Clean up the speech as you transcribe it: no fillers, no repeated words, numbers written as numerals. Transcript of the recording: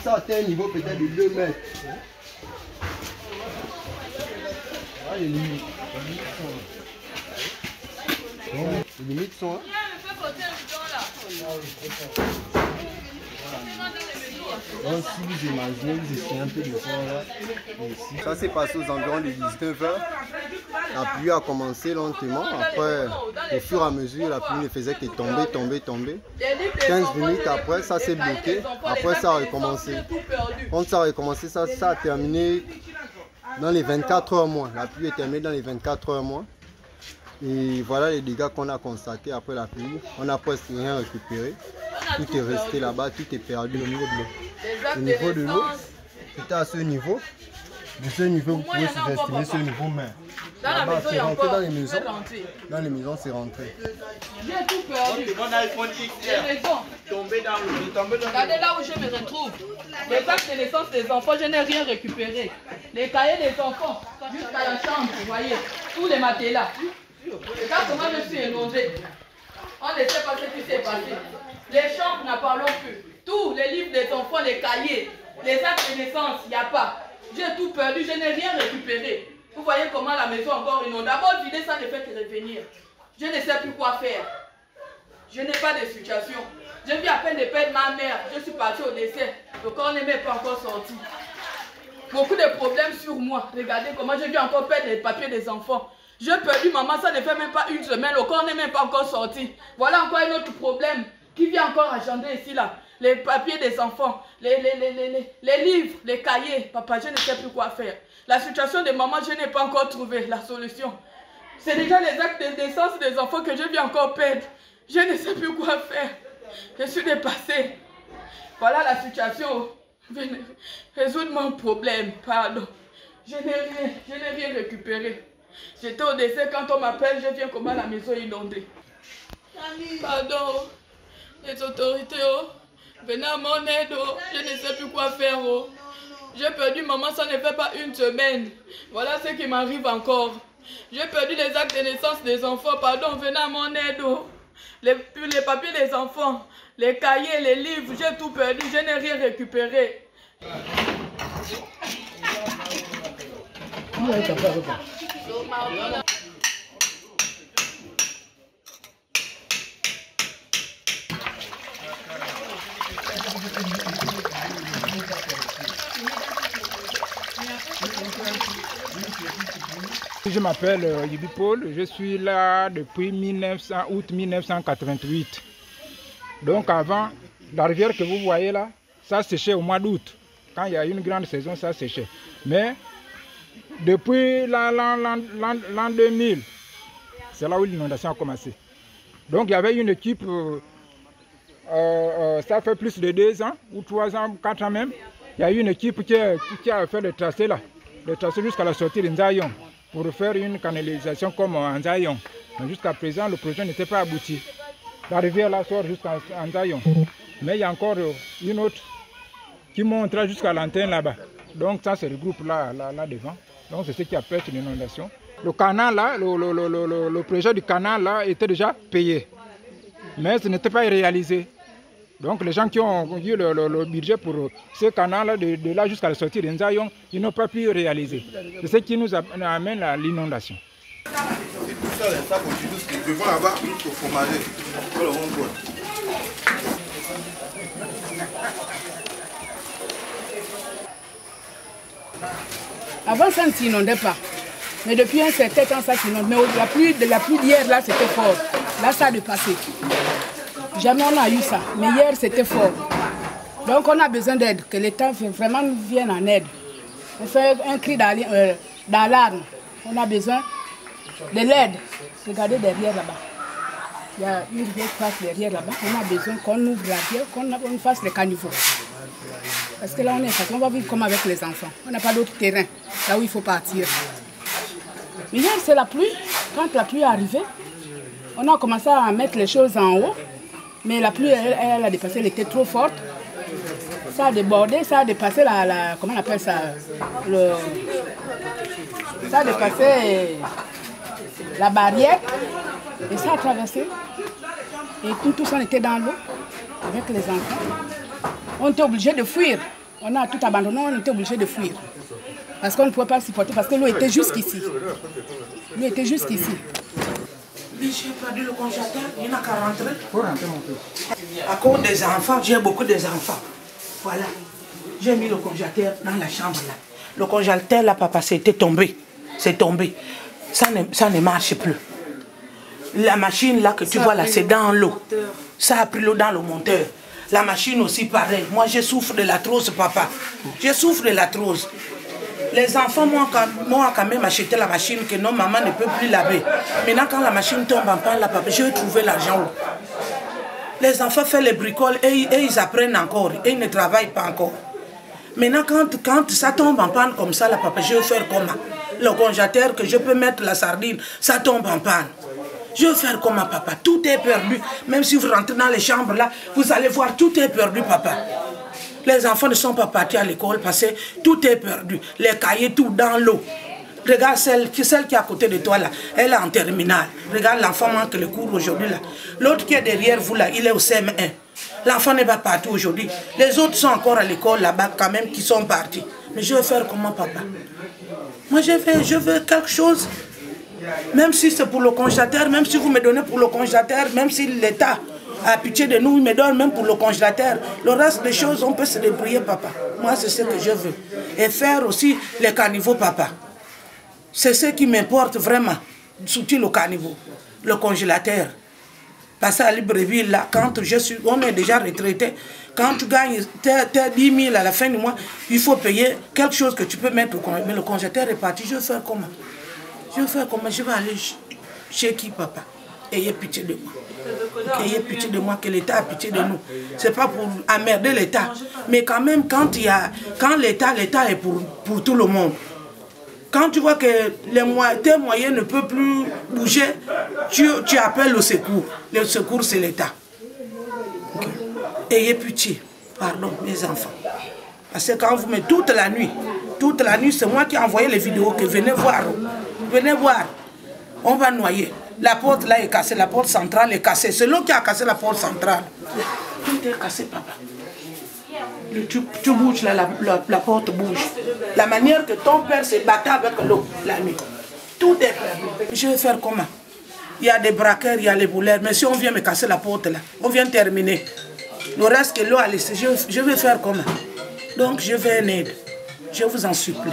ça atteint un niveau peut-être de 2 mètres. Ah, les limites. Les limites sont là. Donc si vous imaginez, vous essayez un peu de voir là. Ici. Ça s'est passé aux environs de 19 h. La pluie a commencé lentement. Après, au fur et à mesure, la pluie ne faisait que tomber. 15 minutes après, ça s'est bloqué. Après, ça a recommencé. Quand ça a recommencé, ça a terminé dans les 24 heures moins. La pluie est terminée dans les 24 heures moins. Et voilà les dégâts qu'on a constatés après la pluie. On n'a presque rien récupéré. Tout est resté là-bas, tout est perdu au niveau de l'eau. Au niveau de l'eau, c'était à ce niveau. De ce niveau, vous pouvez sous-estimer ce niveau main. Là-bas, c'est rentré dans les maisons. Dans les maisons, c'est rentré. J'ai tout perdu. Mon iPhone XR tombé dans l'eau. Regardez là où je me retrouve. Les actes de naissance des enfants, je n'ai rien récupéré. Les cahiers des enfants, jusqu'à la chambre, vous voyez. Tous les matelas. Regarde comment je suis inondée. On ne sait pas ce qui s'est passé. Les chambres, n'en parlons plus. Tous les livres des enfants, les cahiers, les actes de naissance, il n'y a pas. J'ai tout perdu, je n'ai rien récupéré. Vous voyez comment la maison est encore inondée. D'abord, vider, ça ne fait que revenir. Je ne sais plus quoi faire. Je n'ai pas de situation. Je viens à peine de perdre ma mère. Je suis partie au décès. Le corps ne m'est pas encore sorti. Beaucoup de problèmes sur moi. Regardez comment je viens encore perdre les papiers des enfants. J'ai perdu maman, ça ne fait même pas une semaine. Le corps n'est même pas encore sorti. Voilà encore un autre problème qui vient encore agencer ici là. Les papiers des enfants, les livres, les cahiers. Papa, je ne sais plus quoi faire. La situation de maman, je n'ai pas encore trouvé la solution. C'est déjà les actes de naissance des enfants que je viens encore perdre. Je ne sais plus quoi faire. Je suis dépassée. Voilà la situation. Venez résoudre mon problème. Pardon. Je n'ai rien récupéré. J'étais au décès quand on m'appelle, je viens comment la maison est inondée. Pardon. Les autorités, oh. Venez à mon aide, oh. Je ne sais plus quoi faire, oh. J'ai perdu maman, ça ne fait pas une semaine. Voilà ce qui m'arrive encore. J'ai perdu les actes de naissance des enfants. Pardon, venez à mon aide, oh. Les papiers des enfants, les cahiers, les livres, j'ai tout perdu, je n'ai rien récupéré. Je m'appelle Yibi Paul, je suis là depuis août 1988. Donc avant, la rivière que vous voyez là, ça séchait au mois d'août. Quand il y a une grande saison, ça séchait. Mais depuis l'an 2000, c'est là où l'inondation a commencé. Donc il y avait une équipe, ça fait plus de 2 ans, ou 3 ans, 4 ans même. Il y a eu une équipe qui a fait le tracé là, le tracé jusqu'à la sortie de Nzayon, pour faire une canalisation comme en Nzayon. Mais jusqu'à présent, le projet n'était pas abouti. La rivière là sort jusqu'à Nzayon. Mais il y a encore une autre qui montera jusqu'à l'antenne là-bas. Donc ça se regroupe là devant. Donc c'est ce qui a fait l'inondation. Le canal là, le projet du canal là était déjà payé. Mais ce n'était pas réalisé. Donc les gens qui ont eu le budget pour ce canal là, de là jusqu'à la sortie de Nzayon, ils n'ont pas pu réaliser. C'est ce qui nous amène à l'inondation. Ça continue, devant là-bas, il faut fromager. Avant, ça ne s'inondait pas. Mais depuis un certain temps, ça s'inonde. Mais la pluie d'hier, là, c'était fort. Là, ça a dépassé. Jamais on a eu ça. Mais hier, c'était fort. Donc, on a besoin d'aide. Que l'État vraiment vienne en aide. On fait un cri d'alarme. On a besoin de l'aide. Regardez derrière là-bas. Il y a une rivière qui passe derrière là-bas. On a besoin qu'on ouvre la rivière, qu'on fasse les caniveaux. Parce que là, on va vivre comme avec les enfants. On n'a pas d'autre terrain, là où il faut partir. Mais hier, c'est la pluie. Quand la pluie est arrivée, on a commencé à mettre les choses en haut. Mais la pluie, elle a dépassé, elle était trop forte. Ça a débordé, ça a dépassé comment on appelle ça? Ça a dépassé la barrière. Et ça a traversé. Et tous on était dans l'eau avec les enfants. On était obligé de fuir. On a tout abandonné, on était obligé de fuir. Parce qu'on ne pouvait pas supporter, parce que l'eau était jusqu'ici. L'eau était jusqu'ici. J'ai perdu le congélateur, il n'a qu'à rentrer. Faut rentrer, mon fils. À cause des enfants, j'ai beaucoup d'enfants. Voilà. J'ai mis le congélateur dans la chambre là. Le congélateur là, papa, c'était tombé. C'est tombé. Ça ne marche plus. La machine là que tu vois là, c'est dans l'eau. Ça a pris l'eau dans le monteur. La machine aussi pareil. Moi, je souffre de l'arthrose, papa. Je souffre de l'arthrose. Les enfants m'ont quand même acheté la machine que non, maman ne peut plus laver. Maintenant, quand la machine tombe en panne, là, papa, je vais trouver l'argent. Les enfants font les bricoles et ils apprennent encore. Et ils ne travaillent pas encore. Maintenant, quand ça tombe en panne comme ça, là, papa, je vais faire comment? Le congélateur que je peux mettre la sardine, ça tombe en panne. Je vais faire comment, papa? Tout est perdu. Même si vous rentrez dans les chambres là, vous allez voir, tout est perdu, papa. Les enfants ne sont pas partis à l'école parce que tout est perdu. Les cahiers, tout dans l'eau. Regarde celle qui est à côté de toi là, elle est en terminale. Regarde l'enfant manque le cours aujourd'hui là. L'autre qui est derrière vous là, il est au CM1. L'enfant n'est pas parti aujourd'hui. Les autres sont encore à l'école là-bas quand même qui sont partis. Mais je vais faire comment, papa? Moi je veux quelque chose. Même si c'est pour le congélateur, même si vous me donnez pour le congélateur, même si l'État a pitié de nous, il me donne même pour le congélateur. Le reste des choses, on peut se débrouiller, papa. Moi, c'est ce que je veux. Et faire aussi les caniveaux, papa. C'est ce qui m'importe vraiment, surtout le caniveau, le congélateur. Parce qu'à Libreville, là, quand on est déjà retraité, quand tu gagnes tes 10 000 à la fin du mois, il faut payer quelque chose que tu peux mettre au congélateur. Mais le congélateur est parti, je vais faire comment? Je vais faire comment? Je vais aller chez qui, papa? Ayez pitié de moi. Ayez pitié de moi, que l'État a pitié de nous. Ce n'est pas pour emmerder l'État. Mais quand même, quand l'État est pour tout le monde. Quand tu vois que tes moyens ne peuvent plus bouger, tu appelles le secours. Le secours, c'est l'État. Okay. Ayez pitié. Pardon, mes enfants. Parce que quand vous mettez toute la nuit, c'est moi qui ai envoyé les vidéos, que venez voir. Venez voir. On va noyer. La porte là est cassée, la porte centrale est cassée. C'est l'eau qui a cassé la porte centrale. Tout est cassé, papa. Tu bouges là, la porte bouge. La manière que ton père se battait avec l'eau la nuit. Tout est perdu. Je vais faire comment? Il y a des braqueurs, il y a les bouleurs. Mais si on vient me casser la porte là, on vient terminer. Le reste que l'eau a laissé, je vais faire comment? Donc je vais en aide. Je vous en supplie.